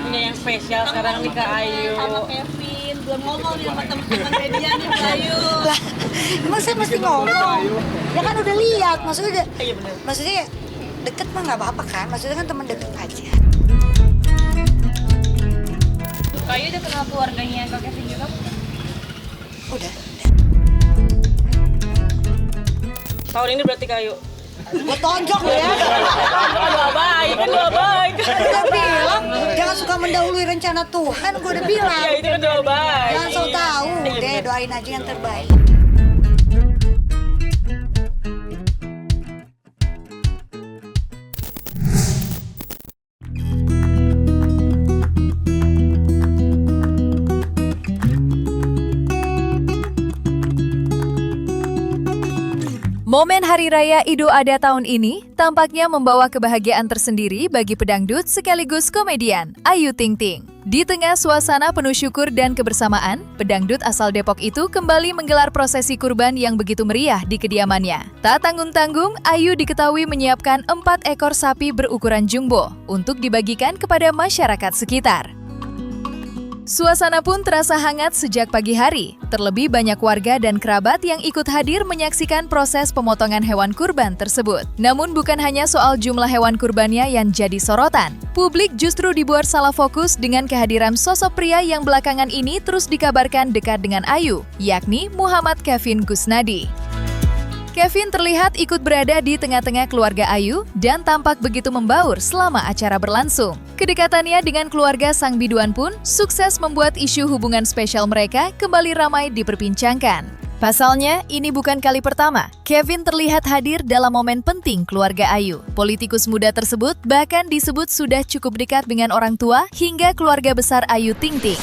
Punya yang spesial sekarang nih Kak Ayu sama Kevin, belum ngomong nih sama teman-teman media nih Kak Ayu. Lah, emang saya mesti ngomong? Ya kan udah lihat, maksudnya Iya bener. maksudnya deket mah nggak apa-apa kan, maksudnya kan teman deket aja. Kak Ayu udah kenal keluarganya Kak Kevin juga? Udah. Tahun ini berarti Kak Ayu Gue tonjok lo ya. dua baik kan dua baik. Udah bilang jangan suka mendahului rencana Tuhan, gue udah bilang. Ya itu kan dua baik. Jangan so Iya. tahu, Iya, deh bener. doain aja yang terbaik. Momen Hari Raya Idul Adha tahun ini tampaknya membawa kebahagiaan tersendiri bagi pedangdut sekaligus komedian Ayu Ting Ting. Di tengah suasana penuh syukur dan kebersamaan, pedangdut asal Depok itu kembali menggelar prosesi kurban yang begitu meriah di kediamannya. Tak tanggung-tanggung, Ayu diketahui menyiapkan 4 ekor sapi berukuran jumbo untuk dibagikan kepada masyarakat sekitar. Suasana pun terasa hangat sejak pagi hari. Terlebih banyak warga dan kerabat yang ikut hadir menyaksikan proses pemotongan hewan kurban tersebut. Namun bukan hanya soal jumlah hewan kurbannya yang jadi sorotan. Publik justru dibuat salah fokus dengan kehadiran sosok pria yang belakangan ini terus dikabarkan dekat dengan Ayu, yakni Muhammad Kevin Gusnadi. Kevin terlihat ikut berada di tengah-tengah keluarga Ayu dan tampak begitu membaur selama acara berlangsung. Kedekatannya dengan keluarga sang biduan pun sukses membuat isu hubungan spesial mereka kembali ramai diperbincangkan. Pasalnya, ini bukan kali pertama Kevin terlihat hadir dalam momen penting keluarga Ayu. Politikus muda tersebut bahkan disebut sudah cukup dekat dengan orang tua hingga keluarga besar Ayu Ting Ting.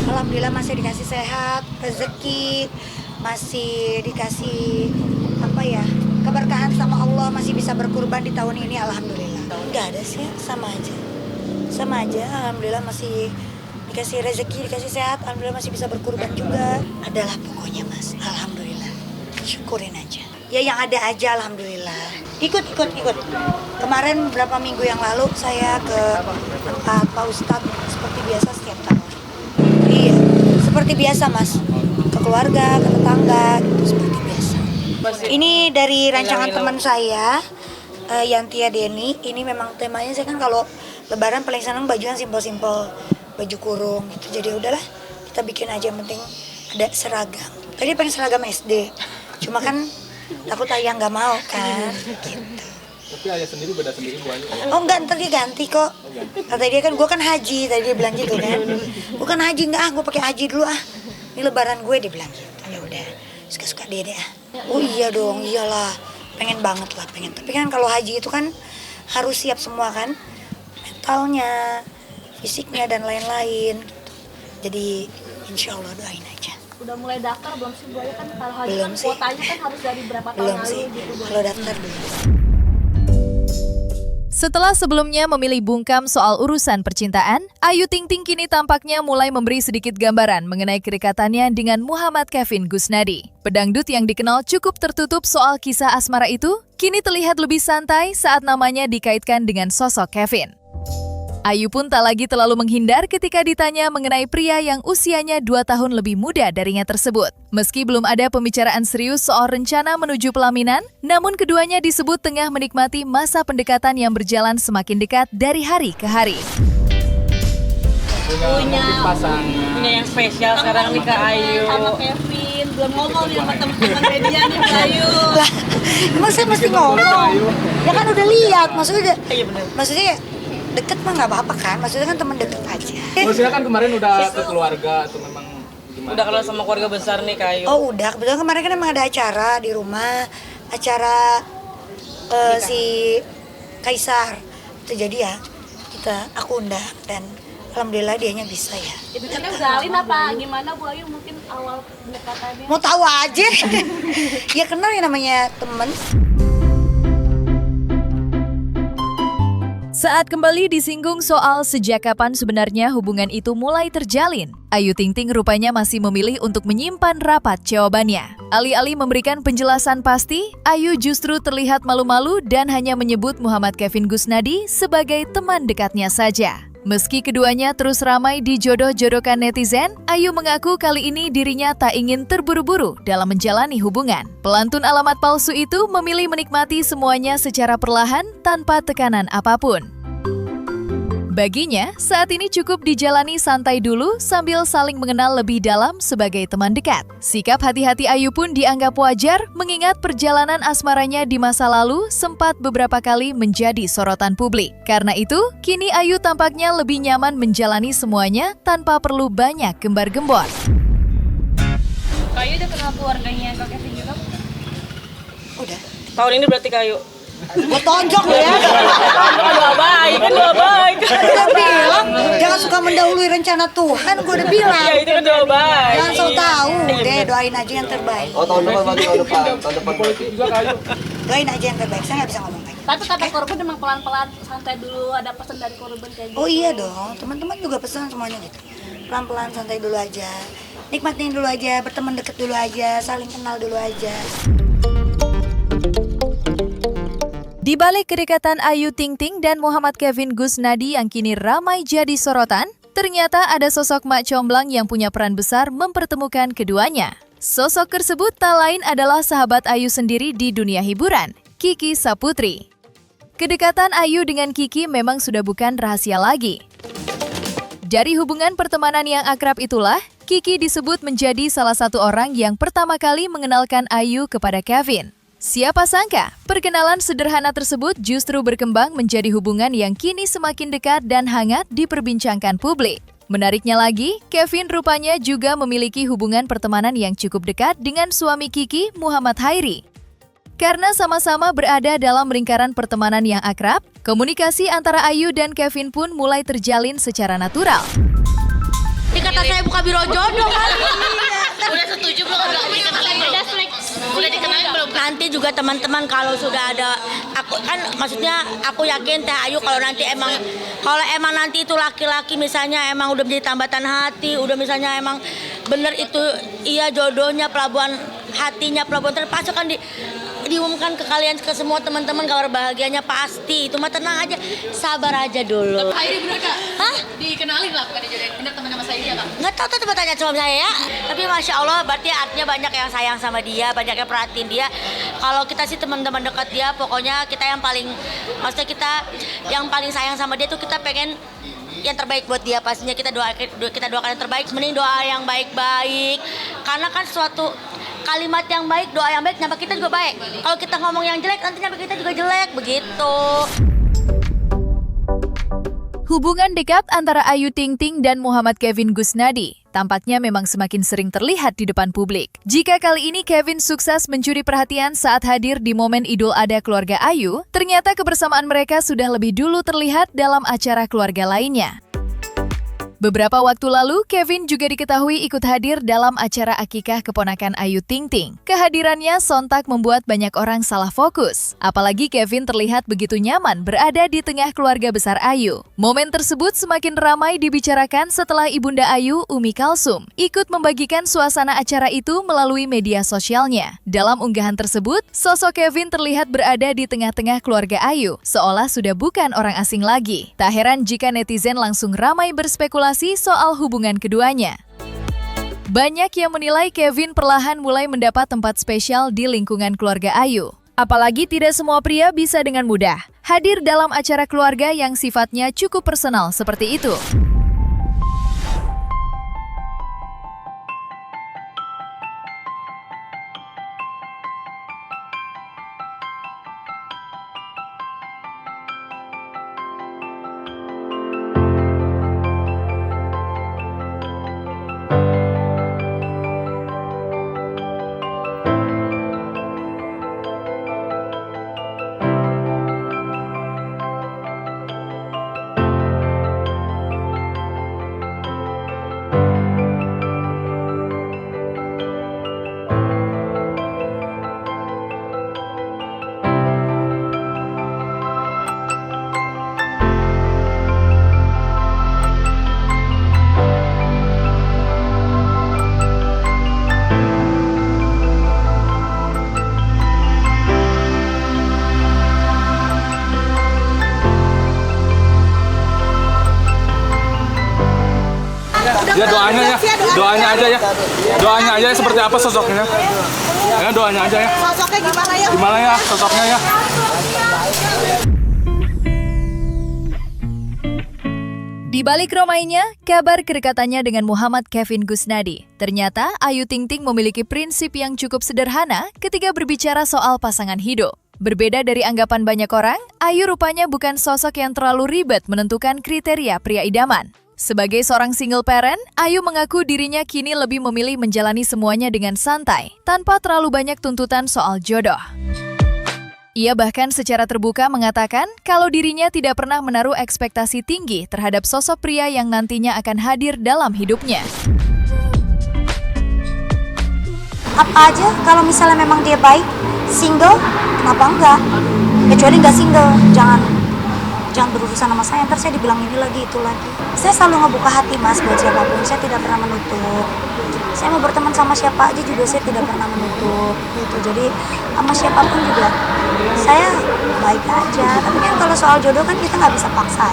Alhamdulillah masih dikasih sehat, rezeki, masih dikasih keberkahan sama Allah, masih bisa berkurban di tahun ini, alhamdulillah. Enggak ada sih, sama aja, alhamdulillah masih dikasih rezeki, dikasih sehat, alhamdulillah masih bisa berkurban juga. Adalah pokoknya mas, alhamdulillah, syukurin aja. Ya yang ada aja, alhamdulillah. Ikut. Kemarin beberapa minggu yang lalu saya ke tempat Pak Ustadz seperti biasa setiap tahun. Iya, seperti biasa mas, ke keluarga, ke tetangga, gitu, seperti biasa. Ini dari rancangan teman saya, Yantia Deni. Ini memang temanya saya kan kalau Lebaran paling senang baju yang simpel-simpel, baju kurung gitu. Jadi udahlah, kita bikin aja, yang penting ada seragam. Tadi pengen seragam SD, cuma kan takut ayah nggak mau kan. Gitu. Tapi ayah sendiri beda sendiri Bu Ayu. Oh enggak, ntar dia ganti kok. Kata dia kan, gue kan haji, tadi dia bilang gitu kan. Bukan haji, enggak, gue pakai haji dulu ah. Ini lebaran gue, dia bilang gitu. Ya udah, suka-suka dia deh ah. Oh iya dong, iyalah. Pengen banget lah, pengen. Tapi kan kalau haji itu kan harus siap semua kan. Mentalnya, fisiknya dan lain-lain gitu. Jadi insya Allah doain aja. Udah mulai daftar belum sih Bu Ayu, kan kalau haji Belum kan sih. kuotanya kan harus dari berapa tahun Belum lalu sih, gitu Bu Ayu. kalau daftar belum. Setelah sebelumnya memilih bungkam soal urusan percintaan, Ayu Ting Ting kini tampaknya mulai memberi sedikit gambaran mengenai kedekatannya dengan Muhammad Kevin Gusnadi. Pedangdut yang dikenal cukup tertutup soal kisah asmara itu, kini terlihat lebih santai saat namanya dikaitkan dengan sosok Kevin. Ayu pun tak lagi terlalu menghindar ketika ditanya mengenai pria yang usianya 2 tahun lebih muda darinya tersebut. Meski belum ada pembicaraan serius soal rencana menuju pelaminan, namun keduanya disebut tengah menikmati masa pendekatan yang berjalan semakin dekat dari hari ke hari. Punya pasangan. Punya yang spesial sekarang nih Kak Ayu. Sama Kevin, belum ngomong nih sama teman-teman media nih Kak Ayu. Lah, emang saya mesti ngomong? Ya kan udah lihat, maksudnya Iya benar. maksudnya deket mah nggak apa-apa kan? Maksudnya kan teman deket aja. Maksudnya kan kemarin udah ke keluarga atau memang gimana? Udah kalau sama keluarga besar nih Kak Ayu. Oh udah, kebetulan kemarin kan emang ada acara di rumah, acara si Kaisar. Itu jadi ya, aku undang dan alhamdulillah dianya bisa ya. Itu kan udah apa gimana Bu Ayu mungkin awal pendekatannya? Mau tahu aja. Ya kenal ya namanya temen. Saat kembali disinggung soal sejak kapan sebenarnya hubungan itu mulai terjalin, Ayu Ting Ting rupanya masih memilih untuk menyimpan rapat jawabannya. Alih-alih memberikan penjelasan pasti, Ayu justru terlihat malu-malu dan hanya menyebut Muhammad Kevin Gusnadi sebagai teman dekatnya saja. Meski keduanya terus ramai dijodoh-jodohkan netizen, Ayu mengaku kali ini dirinya tak ingin terburu-buru dalam menjalani hubungan. Pelantun alamat palsu itu memilih menikmati semuanya secara perlahan tanpa tekanan apapun. Baginya, saat ini cukup dijalani santai dulu sambil saling mengenal lebih dalam sebagai teman dekat. Sikap hati-hati Ayu pun dianggap wajar mengingat perjalanan asmaranya di masa lalu sempat beberapa kali menjadi sorotan publik. Karena itu, kini Ayu tampaknya lebih nyaman menjalani semuanya tanpa perlu banyak gembar-gembor. Kak Ayu udah kenal keluarganya Kak Kevin juga? Udah. Tahun ini berarti Kak Ayu. Gue tonjok lo ya. Doa baik, kan doa baik. Udah bilang, jangan suka mendahului rencana Tuhan. Gue udah bilang. Ya itu kan doa baik. Jangan so tahu. Deh, doain aja yang terbaik. Oh tahun depan berarti tahun depan. Politik juga Kak Ayu. Doain aja yang terbaik. Saya nggak bisa ngomong banyak. Tapi kata korban emang pelan-pelan santai dulu, ada pesan dari korban kayak gitu. Oh iya dong, teman-teman juga pesan semuanya gitu. Pelan-pelan santai dulu aja. Nikmatin dulu aja, berteman deket dulu aja, saling kenal dulu aja. Di balik kedekatan Ayu Ting Ting dan Muhammad Kevin Gusnadi yang kini ramai jadi sorotan, ternyata ada sosok mak comblang yang punya peran besar mempertemukan keduanya. Sosok tersebut tak lain adalah sahabat Ayu sendiri di dunia hiburan, Kiki Saputri. Kedekatan Ayu dengan Kiki memang sudah bukan rahasia lagi. Dari hubungan pertemanan yang akrab itulah, Kiki disebut menjadi salah satu orang yang pertama kali mengenalkan Ayu kepada Kevin. Siapa sangka, perkenalan sederhana tersebut justru berkembang menjadi hubungan yang kini semakin dekat dan hangat diperbincangkan publik. Menariknya lagi, Kevin rupanya juga memiliki hubungan pertemanan yang cukup dekat dengan suami Kiki, Muhammad Hairi. Karena sama-sama berada dalam lingkaran pertemanan yang akrab, komunikasi antara Ayu dan Kevin pun mulai terjalin secara natural. Dikata saya buka biro jodoh kan? Udah setuju belum? Udah dikenalin belum? Nanti juga teman-teman kalau sudah ada, aku yakin Teh Ayu kalau emang nanti itu laki-laki misalnya emang udah menjadi tambatan hati, udah misalnya emang bener itu iya jodohnya, pelabuhan hatinya, pelabuhan terpasuk kan diumumkan ke kalian, ke semua teman-teman, kabar bahagianya pasti. Itu mah tenang aja, sabar aja dulu. Hairi bener Kak? Hah? Dikenalin lah bukan dijodohin. Bener teman sama saya Kak? Nggak tahu tuh tanya suami saya ya. Tapi Masya Allah berarti artinya banyak yang sayang sama dia, banyak yang perhatiin dia. Kalau kita sih teman-teman dekat dia, pokoknya kita yang paling sayang sama dia tuh kita pengen yang terbaik buat dia. Pastinya kita doakan yang terbaik, mending doa yang baik-baik. Karena kan suatu kalimat yang baik, doa yang baik, nyampe kita juga baik. Kalau kita ngomong yang jelek, nanti nyampe kita juga jelek, begitu. Hubungan dekat antara Ayu Ting Ting dan Muhammad Kevin Gusnadi tampaknya memang semakin sering terlihat di depan publik. Jika kali ini Kevin sukses mencuri perhatian saat hadir di momen Idul Adha keluarga Ayu, ternyata kebersamaan mereka sudah lebih dulu terlihat dalam acara keluarga lainnya. Beberapa waktu lalu, Kevin juga diketahui ikut hadir dalam acara akikah keponakan Ayu Ting Ting. Kehadirannya sontak membuat banyak orang salah fokus. Apalagi Kevin terlihat begitu nyaman berada di tengah keluarga besar Ayu. Momen tersebut semakin ramai dibicarakan setelah ibunda Ayu, Umi Kalsum, ikut membagikan suasana acara itu melalui media sosialnya. Dalam unggahan tersebut, sosok Kevin terlihat berada di tengah-tengah keluarga Ayu, seolah sudah bukan orang asing lagi. Tak heran jika netizen langsung ramai berspekulasi soal hubungan keduanya. Banyak yang menilai Kevin perlahan mulai mendapat tempat spesial di lingkungan keluarga Ayu. Apalagi tidak semua pria bisa dengan mudah hadir dalam acara keluarga yang sifatnya cukup personal seperti itu. Ya doanya aja ya seperti apa sosoknya. Ya doanya aja ya. Sosoknya gimana ya? Gimana ya sosoknya ya? Di balik ramainya, kabar kedekatannya dengan Muhammad Kevin Gusnadi. Ternyata Ayu Ting Ting memiliki prinsip yang cukup sederhana ketika berbicara soal pasangan hidup. Berbeda dari anggapan banyak orang, Ayu rupanya bukan sosok yang terlalu ribet menentukan kriteria pria idaman. Sebagai seorang single parent, Ayu mengaku dirinya kini lebih memilih menjalani semuanya dengan santai, tanpa terlalu banyak tuntutan soal jodoh. Ia bahkan secara terbuka mengatakan kalau dirinya tidak pernah menaruh ekspektasi tinggi terhadap sosok pria yang nantinya akan hadir dalam hidupnya. Apa aja kalau misalnya memang dia baik, single, kenapa enggak? Kecuali nggak single, jangan berurusan sama saya, ntar saya dibilang ini lagi, itu lagi. Saya selalu ngebuka hati mas buat siapapun, saya tidak pernah menutup. Saya mau berteman sama siapa aja juga saya tidak pernah menutup gitu. Jadi sama siapapun juga saya baik aja. Tapi kan kalau soal jodoh kan kita nggak bisa paksa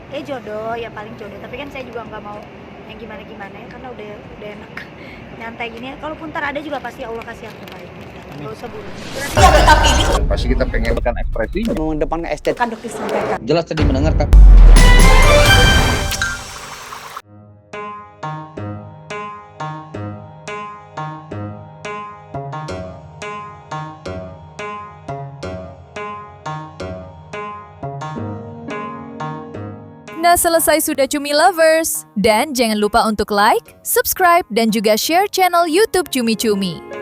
ya. Jodoh ya paling jodoh, tapi kan saya juga nggak mau yang gimana-gimana ya, karena udah enak nyantai gini. Kalaupun ntar ada juga pasti Allah kasih yang terbaik. Gak usah buru. Pasti kita pengen kan ekspresinya. Mengedepankan estetika. Kan disampaikan. Jelas tadi mendengarkan. Nah, selesai sudah Cumi Lovers. Dan jangan lupa untuk like, subscribe, dan juga share channel YouTube Cumi Cumi.